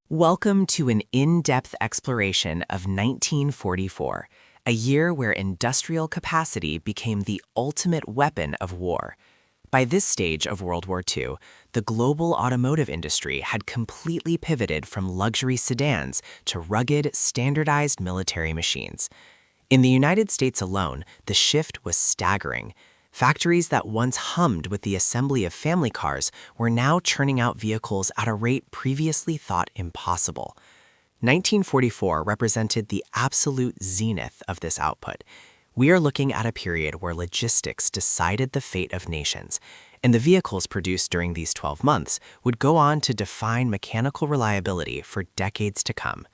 Welcome to an in-depth exploration of 1944, a year where industrial capacity became the ultimate weapon of war. By this stage of World War II, the global automotive industry had completely pivoted from luxury sedans to rugged, standardized military machines. In the United States alone, the shift was staggering. Factories that once hummed with the assembly of family cars were now churning out vehicles at a rate previously thought impossible. 1944 represented the absolute zenith of this output. We are looking at a period where logistics decided the fate of nations, and the vehicles produced during these 12 months would go on to define mechanical reliability for decades to come.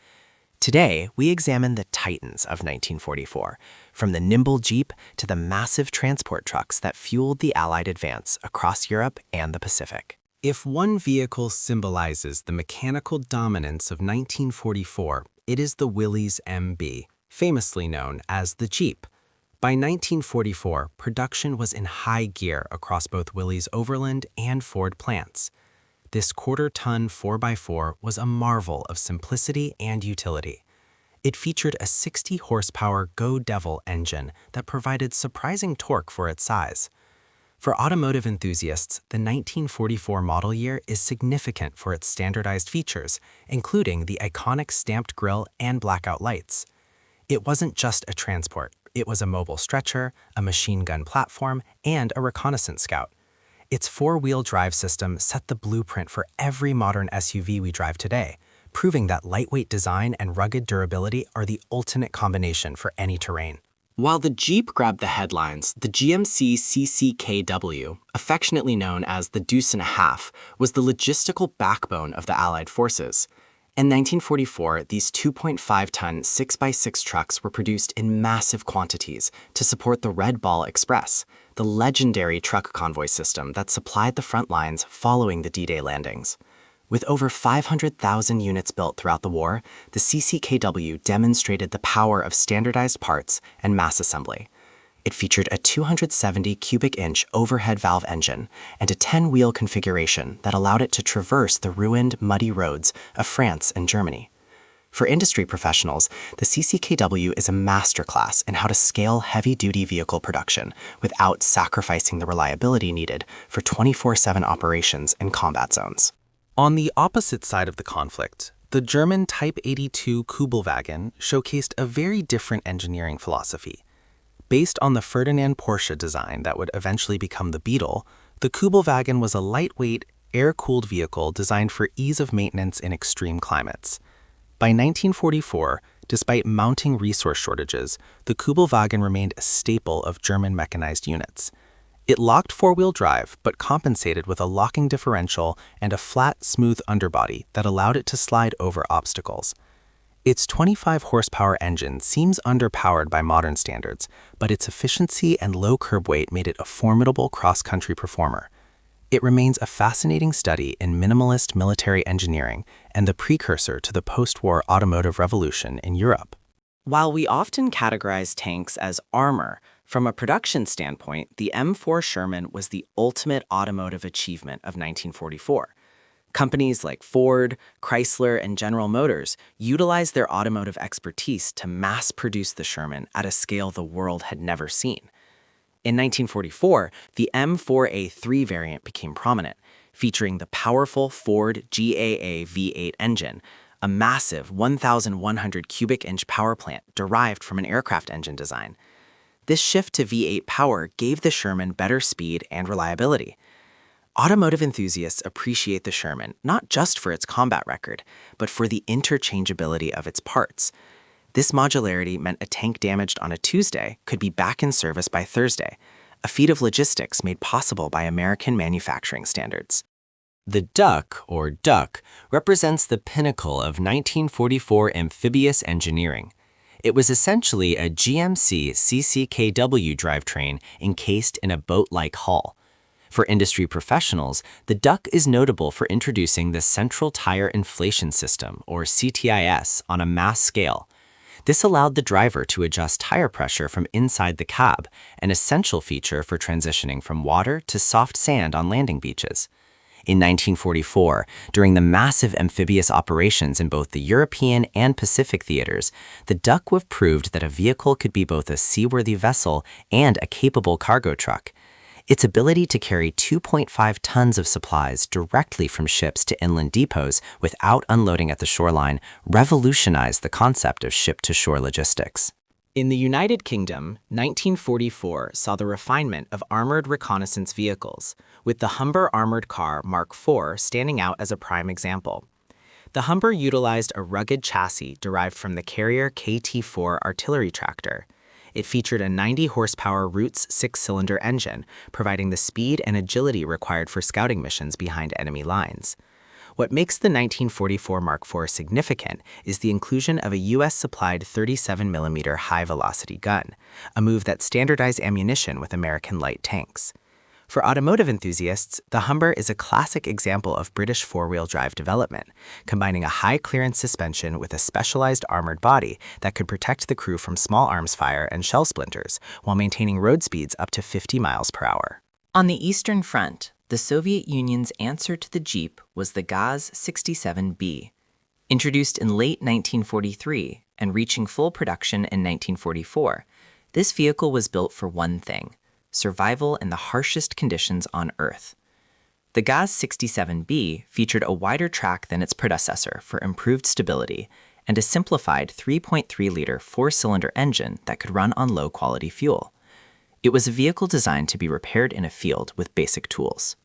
Today, we examine the titans of 1944, from the nimble Jeep to the massive transport trucks that fueled the Allied advance across Europe and the Pacific. If one vehicle symbolizes the mechanical dominance of 1944, it is the Willys MB, famously known as the Jeep. By 1944, production was in high gear across both Willys Overland and Ford plants. This quarter-ton 4x4 was a marvel of simplicity and utility. It featured a 60-horsepower Go Devil engine that provided surprising torque for its size. For automotive enthusiasts, the 1944 model year is significant for its standardized features, including the iconic stamped grille and blackout lights. It wasn't just a transport. It was a mobile stretcher, a machine gun platform, and a reconnaissance scout. Its four-wheel drive system set the blueprint for every modern SUV we drive today, proving that lightweight design and rugged durability are the ultimate combination for any terrain. While the Jeep grabbed the headlines, the GMC CCKW, affectionately known as the Deuce and a Half, was the logistical backbone of the Allied forces. In 1944, these 2.5-ton 6x6 trucks were produced in massive quantities to support the Red Ball Express, the legendary truck convoy system that supplied the front lines following the D-Day landings. With over 500,000 units built throughout the war, the CCKW demonstrated the power of standardized parts and mass assembly. It featured a 270 cubic inch overhead valve engine and a 10-wheel configuration that allowed it to traverse the ruined, muddy roads of France and Germany. For industry professionals, the CCKW is a masterclass in how to scale heavy-duty vehicle production without sacrificing the reliability needed for 24/7 operations in combat zones. On the opposite side of the conflict, the German Type 82 Kübelwagen showcased a very different engineering philosophy. Based on the Ferdinand Porsche design that would eventually become the Beetle, the Kübelwagen was a lightweight, air-cooled vehicle designed for ease of maintenance in extreme climates. By 1944, despite mounting resource shortages, the Kübelwagen remained a staple of German mechanized units. It locked four-wheel drive, but compensated with a locking differential and a flat, smooth underbody that allowed it to slide over obstacles. Its 25-horsepower engine seems underpowered by modern standards, but its efficiency and low curb weight made it a formidable cross-country performer. It remains a fascinating study in minimalist military engineering and the precursor to the post-war automotive revolution in Europe. While we often categorize tanks as armor, from a production standpoint, the M4 Sherman was the ultimate automotive achievement of 1944. Companies like Ford, Chrysler, and General Motors utilized their automotive expertise to mass-produce the Sherman at a scale the world had never seen. In 1944, the M4A3 variant became prominent, featuring the powerful Ford GAA V8 engine, a massive 1,100 cubic inch power plant derived from an aircraft engine design. This shift to V8 power gave the Sherman better speed and reliability. Automotive enthusiasts appreciate the Sherman not just for its combat record, but for the interchangeability of its parts. This modularity meant a tank damaged on a Tuesday could be back in service by Thursday, a feat of logistics made possible by American manufacturing standards. The Duck, or Duck, represents the pinnacle of 1944 amphibious engineering. It was essentially a GMC CCKW drivetrain encased in a boat-like hull. For industry professionals, the Duck is notable for introducing the Central Tire Inflation System, or CTIS, on a mass scale. This allowed the driver to adjust tire pressure from inside the cab, an essential feature for transitioning from water to soft sand on landing beaches. In 1944, during the massive amphibious operations in both the European and Pacific theaters, the Duck-Whiff proved that a vehicle could be both a seaworthy vessel and a capable cargo truck. Its ability to carry 2.5 tons of supplies directly from ships to inland depots without unloading at the shoreline revolutionized the concept of ship-to-shore logistics. In the United Kingdom, 1944 saw the refinement of armored reconnaissance vehicles, with the Humber armored car Mark IV standing out as a prime example. The Humber utilized a rugged chassis derived from the Carrier KT-4 artillery tractor. It featured a 90-horsepower Roots 6-cylinder engine, providing the speed and agility required for scouting missions behind enemy lines. What makes the 1944 Mark IV significant is the inclusion of a U.S.-supplied 37mm high-velocity gun, a move that standardized ammunition with American light tanks. For automotive enthusiasts, the Humber is a classic example of British four-wheel drive development, combining a high-clearance suspension with a specialized armored body that could protect the crew from small arms fire and shell splinters, while maintaining road speeds up to 50 miles per hour. On the Eastern Front, the Soviet Union's answer to the Jeep was the Gaz-67B. Introduced in late 1943 and reaching full production in 1944, this vehicle was built for one thing: survival in the harshest conditions on Earth. The Gaz-67B featured a wider track than its predecessor for improved stability and a simplified 3.3-liter four-cylinder engine that could run on low-quality fuel. It was a vehicle designed to be repaired in a field with basic tools.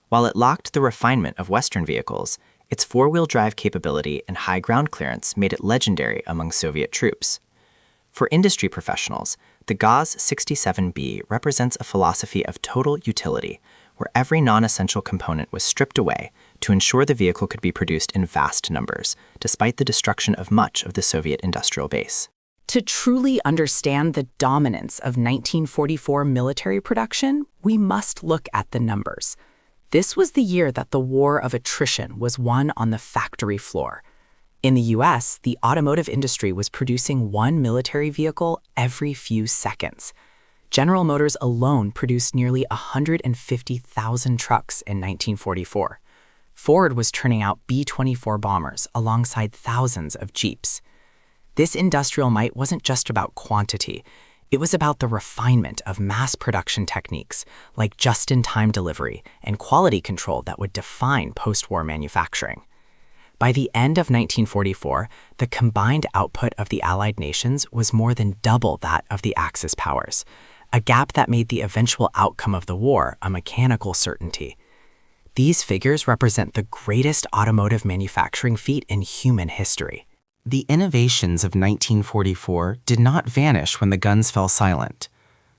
While it lacked the refinement of Western vehicles, its four-wheel drive capability and high ground clearance made it legendary among Soviet troops. For industry professionals, the Gaz-67B represents a philosophy of total utility, where every non-essential component was stripped away to ensure the vehicle could be produced in vast numbers, despite the destruction of much of the Soviet industrial base. To truly understand the dominance of 1944 military production, we must look at the numbers. This was the year that the war of attrition was won on the factory floor. In the US, the automotive industry was producing one military vehicle every few seconds. General Motors alone produced nearly 150,000 trucks in 1944. Ford was turning out B-24 bombers alongside thousands of Jeeps. This industrial might wasn't just about quantity. It was about the refinement of mass production techniques like just-in-time delivery and quality control that would define post-war manufacturing. By the end of 1944, the combined output of the Allied nations was more than double that of the Axis powers, a gap that made the eventual outcome of the war a mechanical certainty. These figures represent the greatest automotive manufacturing feat in human history. The innovations of 1944 did not vanish when the guns fell silent.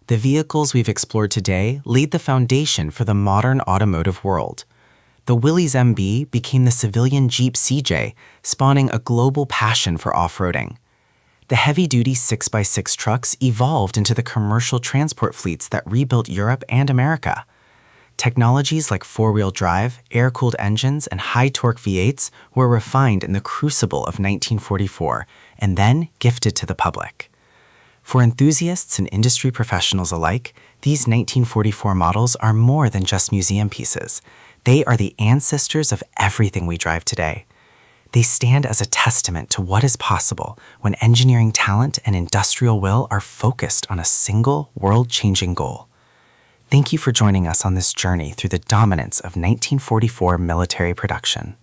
The vehicles we've explored today laid the foundation for the modern automotive world. The Willys MB became the civilian Jeep CJ, spawning a global passion for off-roading. The heavy-duty 6x6 trucks evolved into the commercial transport fleets that rebuilt Europe and America. Technologies like four-wheel drive, air-cooled engines, and high-torque V8s were refined in the crucible of 1944 and then gifted to the public. For enthusiasts and industry professionals alike, these 1944 models are more than just museum pieces. They are the ancestors of everything we drive today. They stand as a testament to what is possible when engineering talent and industrial will are focused on a single world-changing goal. Thank you for joining us on this journey through the dominance of 1944 military production.